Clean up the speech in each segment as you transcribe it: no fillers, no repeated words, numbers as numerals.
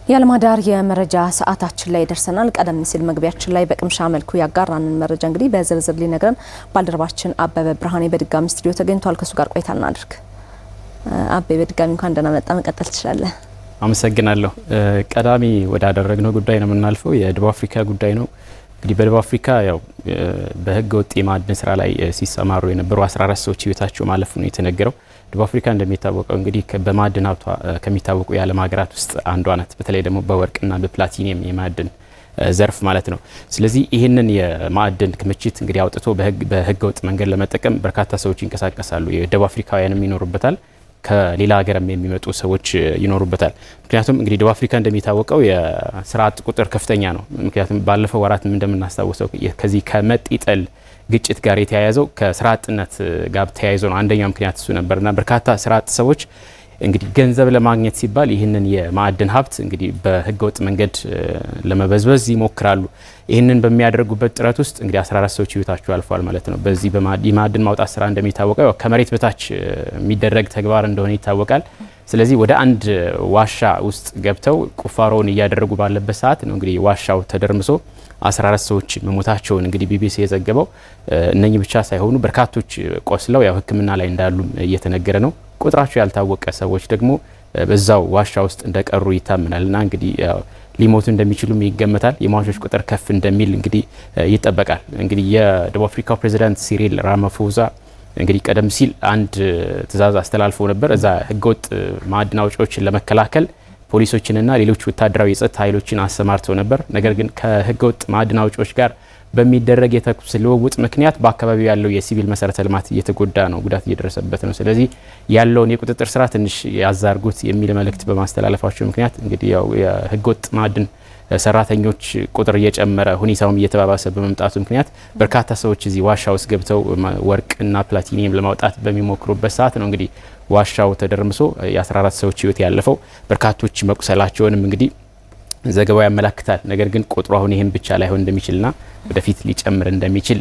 ያለማዳር የመረጃ ሰዓታችን ላይ ደርሰናል። ቀደም ሲል መግቢያችን ላይ በቅምሻ መልኩ ያጋራንን መረጃ እንግዲህ በዝርዝር ሊነግረን ባልደረባችን አበበ ብርሃኔ በድጋሚ ስቱዲዮ ተገኝቷል። ከሱ ጋር ቆይታ እናድርግ። አበበ በድጋሚ እንኳን ደህና መጣ። መቀጠል ትችላለህ። አመሰግናለሁ። ቀዳሚ ወዳደረግነው ጉዳይ ነው የምናልፈው። የደቡብ አፍሪካ ጉዳይ ነው። እንግዲህ በደቡብ አፍሪካ ያው በህገ ወጥ የማዕድን ስራ ላይ ሲሰማሩ የነበሩ 14 ሰዎች ህይወታቸው ማለፉ ነው የተነገረው። ደቡብ አፍሪካ እንደሚታወቀው እንግዲህ በማዕድን ሀብቷ ከሚታወቁ የዓለም ሀገራት ውስጥ አንዷ ናት። በተለይ ደግሞ በወርቅና በፕላቲኒየም የማዕድን ዘርፍ ማለት ነው። ስለዚህ ይህንን የማዕድን ክምችት እንግዲህ አውጥቶ በህገ ወጥ መንገድ ለመጠቀም በርካታ ሰዎች ይንቀሳቀሳሉ። የደቡብ አፍሪካውያንም ይኖሩበታል፣ ከሌላ ሀገርም የሚመጡ ሰዎች ይኖሩበታል። ምክንያቱም እንግዲህ ደቡብ አፍሪካ እንደሚታወቀው የስራ አጥ ቁጥር ከፍተኛ ነው። ምክንያቱም ባለፈው ወራትም እንደምናስታውሰው ከዚህ ከመጤጠል ግጭት ጋር የተያያዘው ከስራ አጥነት ጋር ተያይዞ ነው። አንደኛው ምክንያት እሱ ነበርና በርካታ ስራ አጥ ሰዎች እንግዲህ ገንዘብ ለማግኘት ሲባል ይህንን የማዕድን ሀብት እንግዲህ በህገወጥ መንገድ ለመበዝበዝ ይሞክራሉ። ይህንን በሚያደርጉበት ጥረት ውስጥ እንግዲህ 14 ሰዎች ህይወታቸው አልፏል ማለት ነው። በዚህ የማዕድን ማውጣት ስራ እንደሚታወቀው ከመሬት በታች የሚደረግ ተግባር እንደሆነ ይታወቃል። ስለዚህ ወደ አንድ ዋሻ ውስጥ ገብተው ቁፋሮውን እያደረጉ ባለበት ሰዓት ነው እንግዲህ ዋሻው ተደርምሶ 14 ሰዎች መሞታቸውን እንግዲህ ቢቢሲ የዘገበው። እነኚህ ብቻ ሳይሆኑ በርካቶች ቆስለው ያው ሕክምና ላይ እንዳሉ እየተነገረ ነው። ቁጥራቸው ያልታወቀ ሰዎች ደግሞ በዛው ዋሻ ውስጥ እንደቀሩ ይታመናልና እንግዲህ ሊሞቱ እንደሚችሉም ይገመታል። የሟቾች ቁጥር ከፍ እንደሚል እንግዲህ ይጠበቃል። እንግዲህ የደቡብ አፍሪካው ፕሬዚዳንት ሲሪል ራማፎዛ እንግዲህ ቀደም ሲል አንድ ትዕዛዝ አስተላልፈው ነበር። እዛ ህገወጥ ማዕድን አውጪዎችን ለመከላከል ፖሊሶችንና ሌሎች ወታደራዊ የጸጥታ ኃይሎችን አሰማርተው ነበር። ነገር ግን ከህገወጥ ማዕድን አውጪዎች ጋር በሚደረግ የተኩስ ልውውጥ ምክንያት በአካባቢው ያለው የሲቪል መሰረተ ልማት እየተጎዳ ነው፣ ጉዳት እየደረሰበት ነው። ስለዚህ ያለውን የቁጥጥር ስራ ትንሽ ያዛርጉት የሚል መልእክት በማስተላለፋቸው ምክንያት እንግዲህ ያው የህገወጥ ማዕድን ሰራተኞች ቁጥር እየጨመረ ሁኔታውም እየተባባሰ በመምጣቱ ምክንያት በርካታ ሰዎች እዚህ ዋሻ ውስጥ ገብተው ወርቅና ፕላቲኒየም ለማውጣት በሚሞክሩበት ሰዓት ነው እንግዲህ ዋሻው ተደርምሶ የ14 ሰዎች ህይወት ያለፈው። በርካቶች መቁሰላቸውንም እንግዲህ ዘገባው ያመላክታል። ነገር ግን ቁጥሩ አሁን ይሄን ብቻ ላይሆን እንደሚችልና ወደፊት ሊጨምር እንደሚችል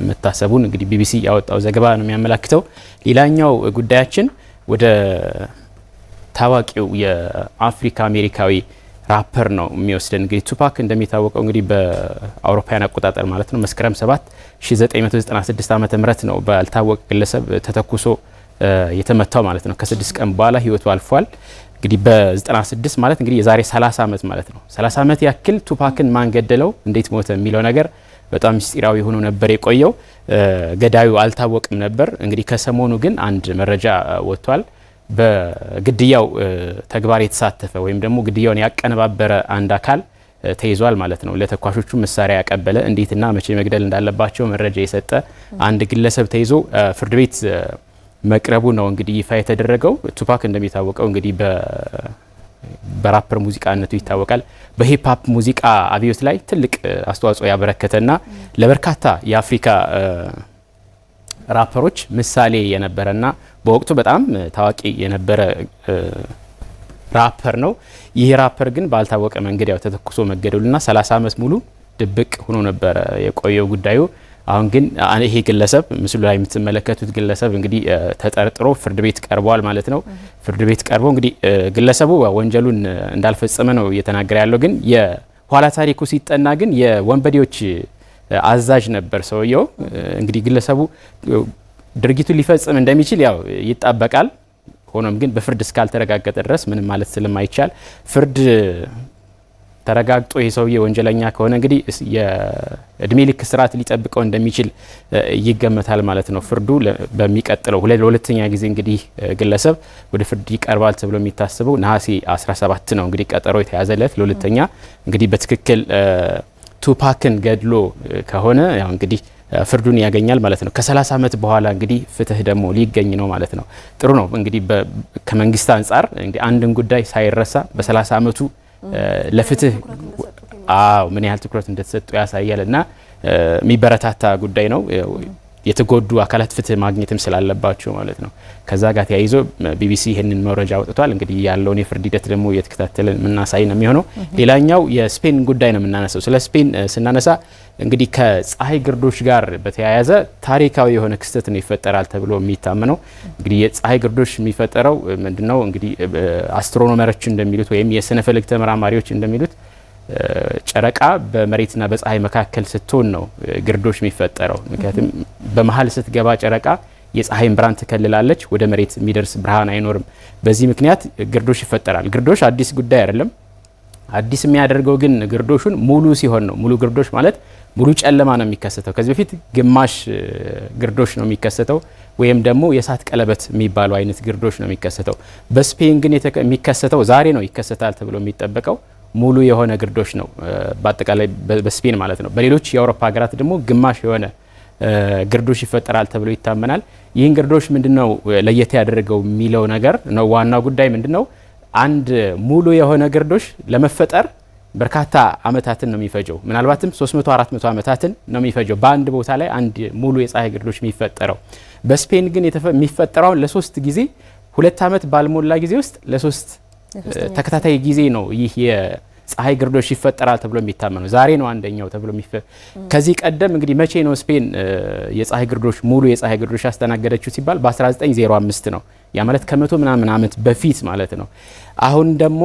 መታሰቡን እንግዲህ ቢቢሲ ያወጣው ዘገባ ነው የሚያመላክተው። ሌላኛው ጉዳያችን ወደ ታዋቂው የአፍሪካ አሜሪካዊ ራፐር ነው የሚወስደን። እንግዲህ ቱፓክ እንደሚታወቀው እንግዲህ በአውሮፓውያን አቆጣጠር ማለት ነው መስከረም 7 1996 ዓመተ ምህረት ነው ባልታወቀ ግለሰብ ተተኩሶ የተመታው ማለት ነው። ከ6 ቀን በኋላ ህይወቱ አልፏል። እንግዲህ በ96 ማለት እንግዲህ የዛሬ 30 ዓመት ማለት ነው። 30 ዓመት ያክል ቱፓክን ማን ገደለው፣ እንዴት ሞተ የሚለው ነገር በጣም ምስጢራዊ ሆኖ ነበር የቆየው። ገዳዩ አልታወቅም ነበር። እንግዲህ ከሰሞኑ ግን አንድ መረጃ ወጥቷል። በግድያው ተግባር የተሳተፈ ወይም ደግሞ ግድያውን ያቀነባበረ አንድ አካል ተይዟል ማለት ነው። ለተኳሾቹ መሳሪያ ያቀበለ፣ እንዴትና መቼ መግደል እንዳለባቸው መረጃ የሰጠ አንድ ግለሰብ ተይዞ ፍርድ ቤት መቅረቡ ነው እንግዲህ ይፋ የተደረገው። ቱፓክ እንደሚታወቀው እንግዲህ በራፐር ሙዚቃነቱ ይታወቃል። በሂፕ ሆፕ ሙዚቃ አብዮት ላይ ትልቅ አስተዋጽኦ ያበረከተና ለበርካታ የአፍሪካ ራፐሮች ምሳሌ የነበረና በወቅቱ በጣም ታዋቂ የነበረ ራፐር ነው። ይህ ራፐር ግን ባልታወቀ መንገድ ያው ተተኩሶ መገደሉና 30 ዓመት ሙሉ ድብቅ ሆኖ ነበረ የቆየው ጉዳዩ። አሁን ግን ይሄ ግለሰብ ምስሉ ላይ የምትመለከቱት ግለሰብ እንግዲህ ተጠርጥሮ ፍርድ ቤት ቀርቧል ማለት ነው። ፍርድ ቤት ቀርቦ እንግዲህ ግለሰቡ ወንጀሉን እንዳልፈጸመ ነው እየተናገረ ያለው። ግን የኋላ ታሪኩ ሲጠና ግን የወንበዴዎች አዛዥ ነበር ሰውየው። እንግዲህ ግለሰቡ ድርጊቱን ሊፈጽም እንደሚችል ያው ይጣበቃል። ሆኖም ግን በፍርድ እስካልተረጋገጠ ድረስ ምንም ማለት ስለማይቻል ፍርድ ተረጋግጦ ይህ ሰውዬ ወንጀለኛ ከሆነ እንግዲህ የእድሜ ልክ እስራት ሊጠብቀው እንደሚችል ይገመታል ማለት ነው። ፍርዱ በሚቀጥለው ለሁለተኛ ጊዜ እንግዲህ ግለሰብ ወደ ፍርድ ይቀርባል ተብሎ የሚታሰበው ነሐሴ 17 ነው እንግዲህ ቀጠሮ የተያዘለት ለሁለተኛ እንግዲህ በትክክል ቱፓክን ገድሎ ከሆነ ያው እንግዲህ ፍርዱን ያገኛል ማለት ነው። ከ30 ዓመት በኋላ እንግዲህ ፍትህ ደግሞ ሊገኝ ነው ማለት ነው። ጥሩ ነው እንግዲህ ከመንግስት አንጻር እንግዲህ አንድን ጉዳይ ሳይረሳ በ30 ዓመቱ ለፍትህ ምን ያህል ትኩረት እንደተሰጠው ያሳያልና የሚበረታታ ጉዳይ ነው። የተጎዱ አካላት ፍትህ ማግኘትም ስላለባቸው ማለት ነው። ከዛ ጋር ተያይዞ ቢቢሲ ይህንን መረጃ አውጥቷል። እንግዲህ ያለውን የፍርድ ሂደት ደግሞ እየተከታተልን የምናሳይ ነው የሚሆነው። ሌላኛው የስፔን ጉዳይ ነው የምናነሳው። ስለ ስፔን ስናነሳ እንግዲህ ከፀሐይ ግርዶሽ ጋር በተያያዘ ታሪካዊ የሆነ ክስተት ነው ይፈጠራል ተብሎ የሚታመነው። እንግዲህ የፀሐይ ግርዶሽ የሚፈጠረው ምንድነው? እንግዲህ አስትሮኖመሮች እንደሚሉት ወይም የስነ ፈለክ ተመራማሪዎች እንደሚሉት ጨረቃ በመሬትና በፀሐይ መካከል ስትሆን ነው ግርዶሽ የሚፈጠረው። ምክንያቱም በመሀል ስትገባ ጨረቃ የፀሐይን ብርሃን ትከልላለች፣ ወደ መሬት የሚደርስ ብርሃን አይኖርም። በዚህ ምክንያት ግርዶሽ ይፈጠራል። ግርዶሽ አዲስ ጉዳይ አይደለም። አዲስ የሚያደርገው ግን ግርዶሹን ሙሉ ሲሆን ነው። ሙሉ ግርዶሽ ማለት ሙሉ ጨለማ ነው የሚከሰተው። ከዚህ በፊት ግማሽ ግርዶሽ ነው የሚከሰተው፣ ወይም ደግሞ የእሳት ቀለበት የሚባለው አይነት ግርዶሽ ነው የሚከሰተው። በስፔን ግን የሚከሰተው ዛሬ ነው ይከሰታል ተብሎ የሚጠበቀው ሙሉ የሆነ ግርዶሽ ነው፣ በአጠቃላይ በስፔን ማለት ነው። በሌሎች የአውሮፓ ሀገራት ደግሞ ግማሽ የሆነ ግርዶሽ ይፈጠራል ተብሎ ይታመናል። ይህን ግርዶሽ ምንድነው ለየት ያደረገው የሚለው ነገር ነው። ዋናው ጉዳይ ምንድነው? አንድ ሙሉ የሆነ ግርዶሽ ለመፈጠር በርካታ አመታትን ነው የሚፈጀው። ምናልባትም 300-400 አመታትን ነው የሚፈጀው በአንድ ቦታ ላይ አንድ ሙሉ የፀሐይ ግርዶሽ የሚፈጠረው። በስፔን ግን የሚፈጠረው ለ3 ጊዜ 2 አመት ባልሞላ ጊዜ ውስጥ ለ3 ተከታታይ ጊዜ ነው ይህ የፀሐይ ግርዶሽ ይፈጠራል ተብሎ የሚታመነው። ዛሬ ነው አንደኛው ተብሎ ከዚህ ቀደም እንግዲህ መቼ ነው ስፔን የፀሐይ ግርዶሽ ሙሉ የፀሐይ ግርዶሽ ያስተናገደችው ሲባል በ1905 ነው። ያ ማለት ከ100 ምናምን አመት በፊት ማለት ነው። አሁን ደግሞ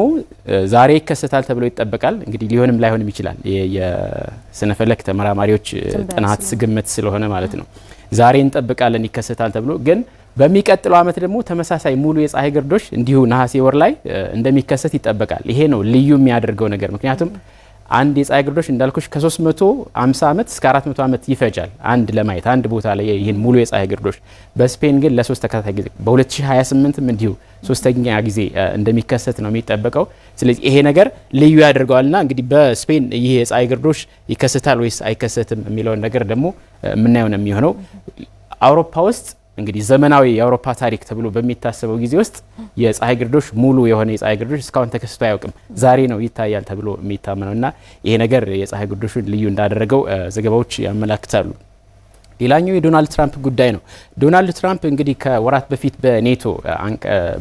ዛሬ ይከሰታል ተብሎ ይጠበቃል። እንግዲህ ሊሆንም ላይሆንም ይችላል። የስነ ፈለክ ተመራማሪዎች ጥናት ግምት ስለሆነ ማለት ነው። ዛሬ እንጠብቃለን ይከሰታል ተብሎ ግን በሚቀጥለው አመት ደግሞ ተመሳሳይ ሙሉ የፀሐይ ግርዶሽ እንዲሁ ነሐሴ ወር ላይ እንደሚከሰት ይጠበቃል። ይሄ ነው ልዩ የሚያደርገው ነገር። ምክንያቱም አንድ የፀሐይ ግርዶሽ እንዳልኩሽ ከ350 አመት እስከ 400 አመት ይፈጃል አንድ ለማየት አንድ ቦታ ላይ ይህን ሙሉ የፀሐይ ግርዶሽ። በስፔን ግን ለ3 ተከታታይ ጊዜ በ2028ም እንዲሁ 3ኛ ጊዜ እንደሚከሰት ነው የሚጠበቀው። ስለዚህ ይሄ ነገር ልዩ ያደርገዋልና እንግዲህ በስፔን ይህ የፀሐይ ግርዶሽ ይከሰታል ወይስ አይከሰትም የሚለውን ነገር ደግሞ የምናየው ነው የሚሆነው። አውሮፓ ውስጥ እንግዲህ ዘመናዊ የአውሮፓ ታሪክ ተብሎ በሚታሰበው ጊዜ ውስጥ የፀሐይ ግርዶሽ ሙሉ የሆነ የፀሐይ ግርዶሽ እስካሁን ተከስቶ አያውቅም። ዛሬ ነው ይታያል ተብሎ የሚታመነውና ይሄ ነገር የፀሐይ ግርዶሹን ልዩ እንዳደረገው ዘገባዎች ያመላክታሉ። ሌላኛው የዶናልድ ትራምፕ ጉዳይ ነው። ዶናልድ ትራምፕ እንግዲህ ከወራት በፊት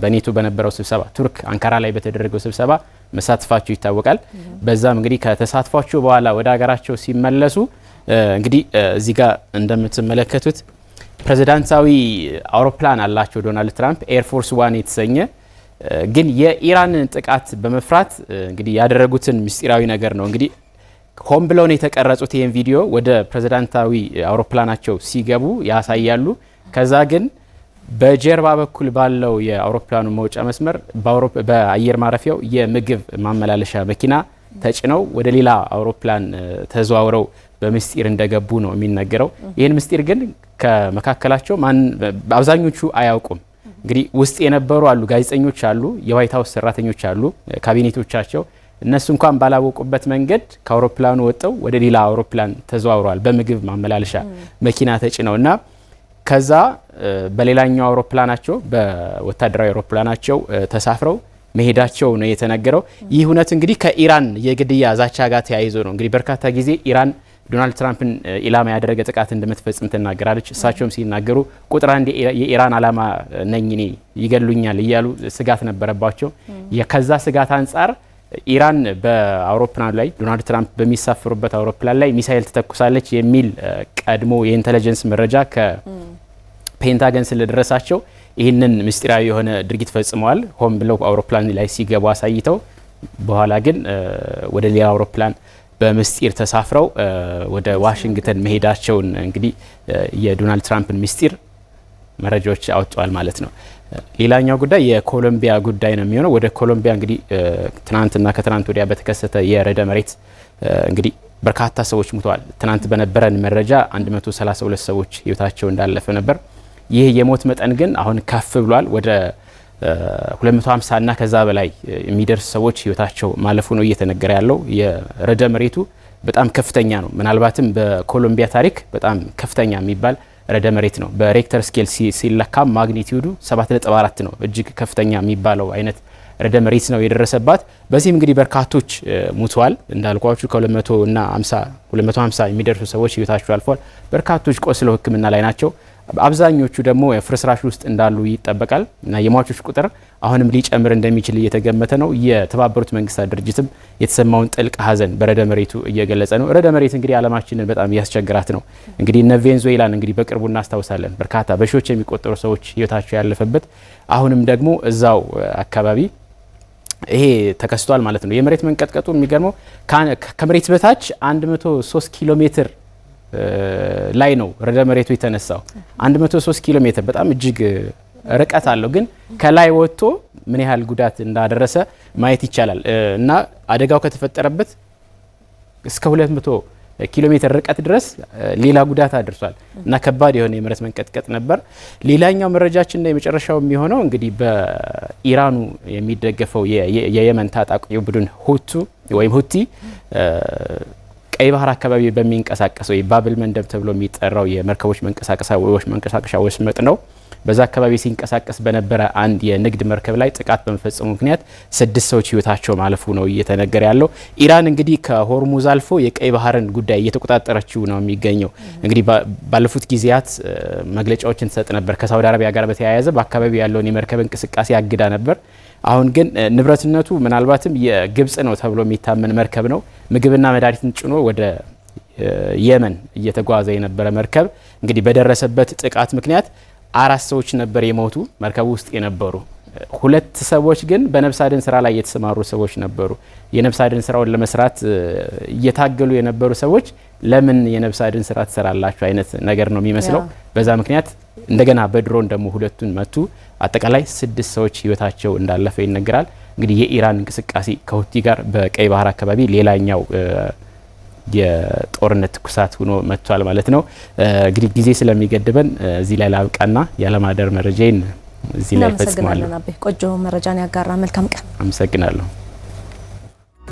በኔቶ በነበረው ስብሰባ ቱርክ አንካራ ላይ በተደረገው ስብሰባ መሳተፋቸው ይታወቃል። በዛም እንግዲህ ከተሳትፏቸው በኋላ ወደ ሀገራቸው ሲመለሱ እንግዲህ እዚህ ጋር እንደምትመለከቱት ፕሬዚዳንታዊ አውሮፕላን አላቸው ዶናልድ ትራምፕ ኤርፎርስ ዋን የተሰኘ ግን የኢራንን ጥቃት በመፍራት እንግዲህ ያደረጉትን ምስጢራዊ ነገር ነው። እንግዲህ ሆን ብለው ነው የተቀረጹት። ይህን ቪዲዮ ወደ ፕሬዚዳንታዊ አውሮፕላናቸው ሲገቡ ያሳያሉ። ከዛ ግን በጀርባ በኩል ባለው የአውሮፕላኑ መውጫ መስመር በአየር ማረፊያው የምግብ ማመላለሻ መኪና ተጭነው ወደ ሌላ አውሮፕላን ተዘዋውረው በምስጢር እንደገቡ ነው የሚነገረው። ይህን ምስጢር ግን ከመካከላቸው አብዛኞቹ አያውቁም። እንግዲህ ውስጥ የነበሩ አሉ፣ ጋዜጠኞች አሉ፣ የዋይት ሀውስ ሰራተኞች አሉ፣ ካቢኔቶቻቸው እነሱ እንኳን ባላወቁበት መንገድ ከአውሮፕላኑ ወጥተው ወደ ሌላ አውሮፕላን ተዘዋውረዋል በምግብ ማመላለሻ መኪና ተጭነው እና ከዛ በሌላኛው አውሮፕላናቸው በወታደራዊ አውሮፕላናቸው ተሳፍረው መሄዳቸው ነው የተነገረው። ይህ እውነት እንግዲህ ከኢራን የግድያ ዛቻ ጋር ተያይዞ ነው። እንግዲህ በርካታ ጊዜ ኢራን ዶናልድ ትራምፕን ኢላማ ያደረገ ጥቃት እንደምትፈጽም ትናገራለች። እሳቸውም ሲናገሩ ቁጥር 1 የኢራን አላማ ነኝ እኔ ይገሉኛል እያሉ ስጋት ነበረባቸው። ከዛ ስጋት አንጻር ኢራን በአውሮፕላኑ ላይ ዶናልድ ትራምፕ በሚሳፈሩበት አውሮፕላን ላይ ሚሳኤል ትተኩሳለች የሚል ቀድሞ የኢንተለጀንስ መረጃ ከፔንታገን ስለደረሳቸው ይህንን ምስጢራዊ የሆነ ድርጊት ፈጽመዋል። ሆን ብለው አውሮፕላን ላይ ሲገቡ አሳይተው በኋላ ግን ወደ ሌላ አውሮፕላን በምስጢር ተሳፍረው ወደ ዋሽንግተን መሄዳቸውን እንግዲህ የዶናልድ ትራምፕን ምስጢር መረጃዎች አወጣዋል ማለት ነው። ሌላኛው ጉዳይ የኮሎምቢያ ጉዳይ ነው የሚሆነው። ወደ ኮሎምቢያ እንግዲህ ትናንትና ከትናንት ወዲያ በተከሰተ የርዕደ መሬት እንግዲህ በርካታ ሰዎች ሙተዋል። ትናንት በነበረን መረጃ 132 ሰዎች ህይወታቸው እንዳለፈ ነበር። ይህ የሞት መጠን ግን አሁን ከፍ ብሏል። ወደ 250 እና ከዛ በላይ የሚደርስ ሰዎች ህይወታቸው ማለፉ ነው እየተነገረ ያለው። የርዕደ መሬቱ በጣም ከፍተኛ ነው። ምናልባትም በኮሎምቢያ ታሪክ በጣም ከፍተኛ የሚባል ርዕደ መሬት ነው። በሬክተር ስኬል ሲለካ ማግኒቲዩዱ 7.4 ነው። እጅግ ከፍተኛ የሚባለው አይነት ርዕደ መሬት ነው የደረሰባት። በዚህም እንግዲህ በርካቶች ሙተዋል። እንዳልኳችሁ ከ250 የሚደርሱ ሰዎች ህይወታቸው አልፏል። በርካቶች ቆስለው ሕክምና ላይ ናቸው። አብዛኞቹ ደግሞ ፍርስራሽ ውስጥ እንዳሉ ይጠበቃል እና የሟቾች ቁጥር አሁንም ሊጨምር እንደሚችል እየተገመተ ነው። የተባበሩት መንግስታት ድርጅትም የተሰማውን ጥልቅ ሐዘን በርዕደ መሬቱ እየገለጸ ነው። ርዕደ መሬት እንግዲህ ዓለማችንን በጣም እያስቸገራት ነው። እንግዲህ እነ ቬንዙዌላን እንግዲህ በቅርቡ እናስታውሳለን። በርካታ በሺዎች የሚቆጠሩ ሰዎች ህይወታቸው ያለፈበት አሁንም ደግሞ እዛው አካባቢ ይሄ ተከስቷል ማለት ነው። የመሬት መንቀጥቀጡ የሚገርመው ከመሬት በታች 103 ኪሎ ሜትር ላይ ነው ርዕደ መሬቱ የተነሳው። 103 ኪሎ ሜትር በጣም እጅግ ርቀት አለው። ግን ከላይ ወጥቶ ምን ያህል ጉዳት እንዳደረሰ ማየት ይቻላል እና አደጋው ከተፈጠረበት እስከ 200 ኪሎ ሜትር ርቀት ድረስ ሌላ ጉዳት አድርሷል እና ከባድ የሆነ የመሬት መንቀጥቀጥ ነበር። ሌላኛው መረጃችንና የመጨረሻው የሚሆነው እንግዲህ በኢራኑ የሚደገፈው የየመን ታጣቂ ቡድን ሁቲ ቀይ ባህር አካባቢ በሚንቀሳቀሰው የባብል መንደብ ተብሎ የሚጠራው የመርከቦች መንቀሳቀሻ ወሽመጥ ነው። በዛ አካባቢ ሲንቀሳቀስ በነበረ አንድ የንግድ መርከብ ላይ ጥቃት በመፈጸሙ ምክንያት 6 ሰዎች ህይወታቸው ማለፉ ነው እየተነገረ ያለው። ኢራን እንግዲህ ከሆርሙዝ አልፎ የቀይ ባህርን ጉዳይ እየተቆጣጠረችው ነው የሚገኘው። እንግዲህ ባለፉት ጊዜያት መግለጫዎችን ትሰጥ ነበር። ከሳውዲ አረቢያ ጋር በተያያዘ በአካባቢው ያለውን የመርከብ እንቅስቃሴ አግዳ ነበር። አሁን ግን ንብረትነቱ ምናልባትም የግብጽ ነው ተብሎ የሚታመን መርከብ ነው። ምግብና መድኃኒትን ጭኖ ወደ የመን እየተጓዘ የነበረ መርከብ እንግዲህ በደረሰበት ጥቃት ምክንያት 4 ሰዎች ነበር የሞቱ መርከቡ ውስጥ የነበሩ። 2 ሰዎች ግን በነፍስ አድን ስራ ላይ የተሰማሩ ሰዎች ነበሩ። የነፍስ አድን ስራውን ለመስራት እየታገሉ የነበሩ ሰዎች ለምን የነፍስ አድን ስራ ትሰራላችሁ አይነት ነገር ነው የሚመስለው። በዛ ምክንያት እንደገና በድሮን ደግሞ 2ቱን መቱ። አጠቃላይ 6 ሰዎች ህይወታቸው እንዳለፈ ይነገራል። እንግዲህ የኢራን እንቅስቃሴ ከሁቲ ጋር በቀይ ባህር አካባቢ ሌላኛው የጦርነት ትኩሳት ሆኖ መጥቷል ማለት ነው። እንግዲህ ጊዜ ስለሚገድበን እዚህ ላይ ላብቃና ያለማደር መረጃዬን እዚህ ላይ ፈጽማለሁ። ቆጆ መረጃን ያጋራ። መልካም ቀን። አመሰግናለሁ።